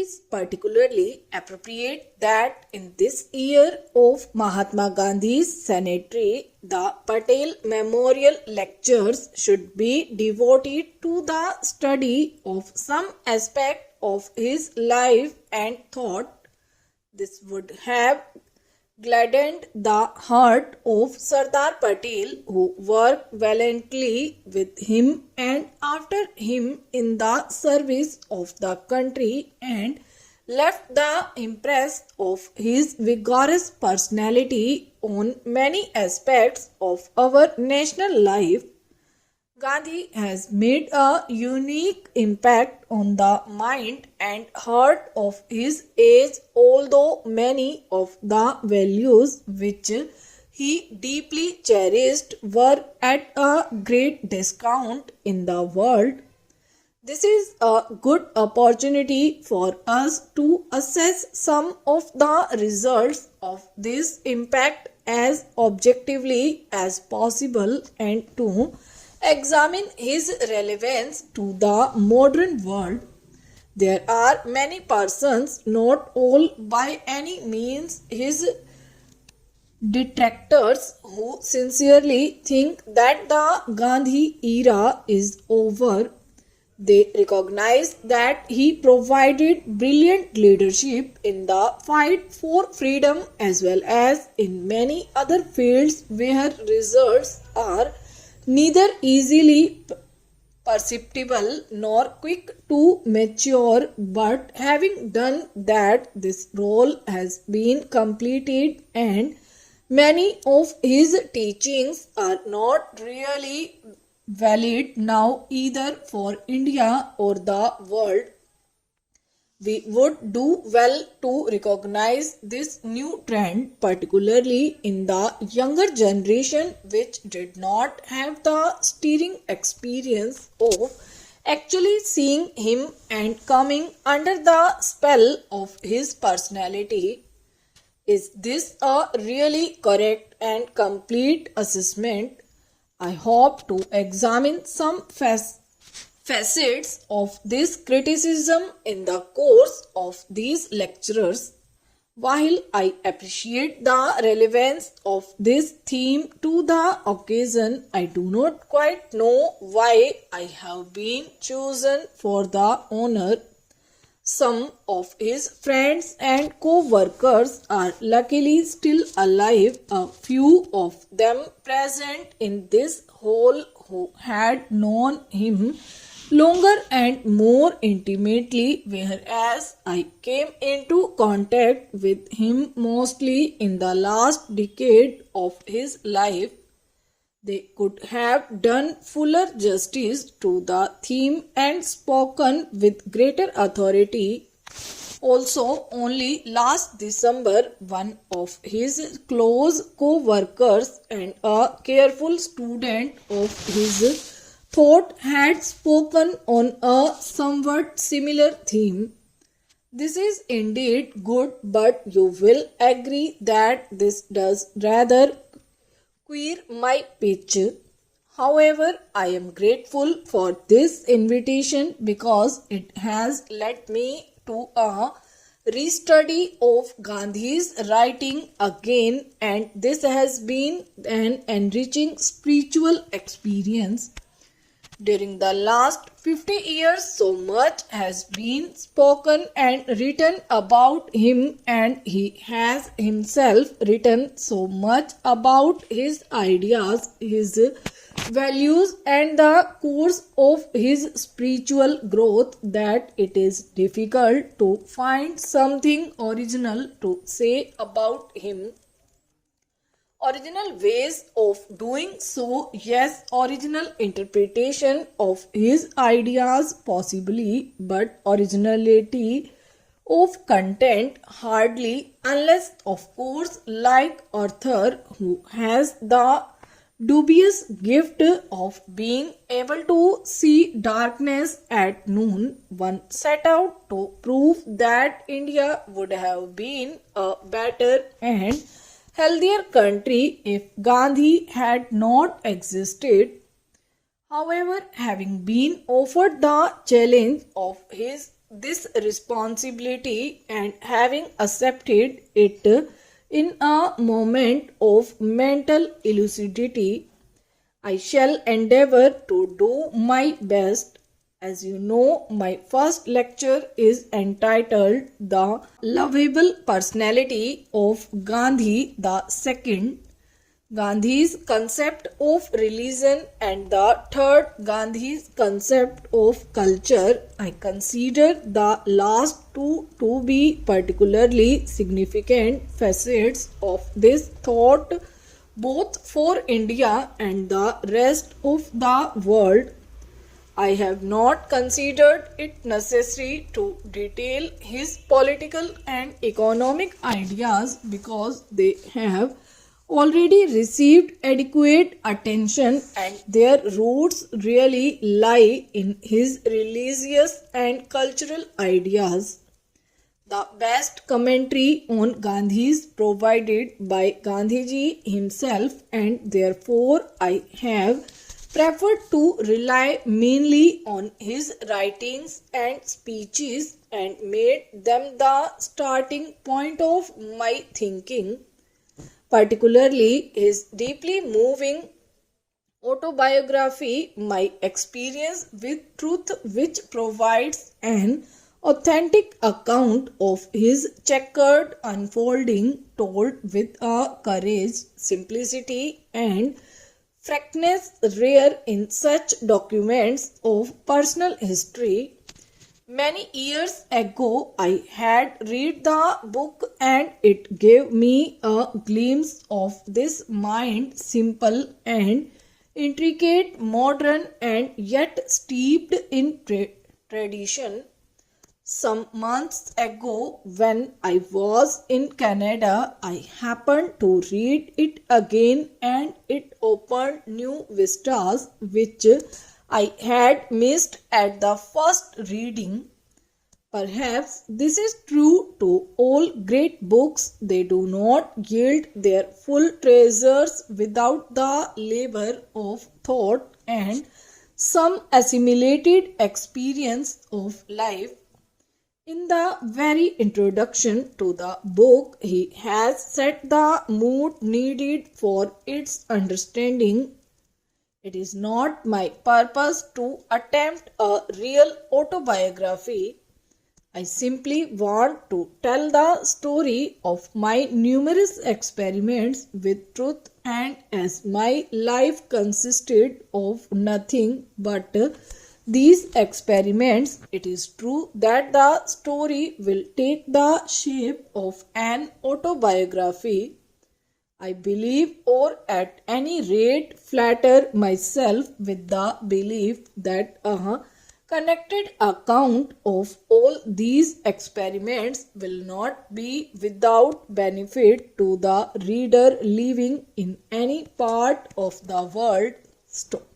is particularly appropriate that in this year of Mahatma Gandhi's centenary, the Patel Memorial Lectures should be devoted to the study of some aspect of his life and thought. This would have gladdened the heart of Sardar Patel, who worked valiantly with him and after him in the service of the country and left the impress of his vigorous personality on many aspects of our national life. Gandhi has made a unique impact on the mind and heart of his age, although many of the values which he deeply cherished were at a great discount in the world. This is a good opportunity for us to assess some of the results of this impact as objectively as possible and to examine his relevance to the modern world. There are many persons, not all by any means his detractors, who sincerely think that the Gandhi era is over. They recognize that he provided brilliant leadership in the fight for freedom as well as in many other fields where results are neither easily perceptible nor quick to mature, but having done that, this role has been completed and many of his teachings are not really valid now either for India or the world. We would do well to recognize this new trend, particularly in the younger generation, which did not have the steering experience of actually seeing him and coming under the spell of his personality. Is this a really correct and complete assessment? I hope to examine some facets of this criticism in the course of these lectures. While I appreciate the relevance of this theme to the occasion, I do not quite know why I have been chosen for the honor. Some of his friends and co-workers are luckily still alive, a few of them present in this hall who had known him longer and more intimately, whereas I came into contact with him mostly in the last decade of his life. They could have done fuller justice to the theme and spoken with greater authority. Also, only last December, one of his close co-workers and a careful student of his thought had spoken on a somewhat similar theme. This is indeed good, but you will agree that this does rather queer my pitch. However, I am grateful for this invitation because it has led me to a restudy of Gandhi's writing again, and this has been an enriching spiritual experience. During the last 50 years, so much has been spoken and written about him, and he has himself written so much about his ideas, his values, and the course of his spiritual growth that it is difficult to find something original to say about him. Original ways of doing so, yes, original interpretation of his ideas possibly, but originality of content hardly, unless of course like Arthur, who has the dubious gift of being able to see darkness at noon, one set out to prove that India would have been a better and healthier country if Gandhi had not existed. However, having been offered the challenge of his this responsibility and having accepted it in a moment of mental lucidity, I shall endeavor to do my best. As you know, my first lecture is entitled The Lovable Personality of Gandhi II, Gandhi's concept of religion, and the third, Gandhi's concept of culture. I consider the last two to be particularly significant facets of this thought, both for India and the rest of the world. I have not considered it necessary to detail his political and economic ideas because they have already received adequate attention and their roots really lie in his religious and cultural ideas. The best commentary on Gandhi is provided by Gandhiji himself, and therefore I have preferred to rely mainly on his writings and speeches and made them the starting point of my thinking. Particularly his deeply moving autobiography, My Experience with Truth, which provides an authentic account of his checkered unfolding, told with a courage, simplicity, and frankness rare in such documents of personal history. Many years ago, I had read the book and it gave me a glimpse of this mind, simple and intricate, modern and yet steeped in tradition. Some months ago, when I was in Canada, I happened to read it again and it opened new vistas which I had missed at the first reading. Perhaps this is true to all great books. They do not yield their full treasures without the labor of thought and some assimilated experience of life. In the very introduction to the book, he has set the mood needed for its understanding. It is not my purpose to attempt a real autobiography. I simply want to tell the story of my numerous experiments with truth, and as my life consisted of nothing but these experiments, it is true that the story will take the shape of an autobiography. I believe, or at any rate flatter myself with the belief, that a connected account of all these experiments will not be without benefit to the reader living in any part of the world. Stop.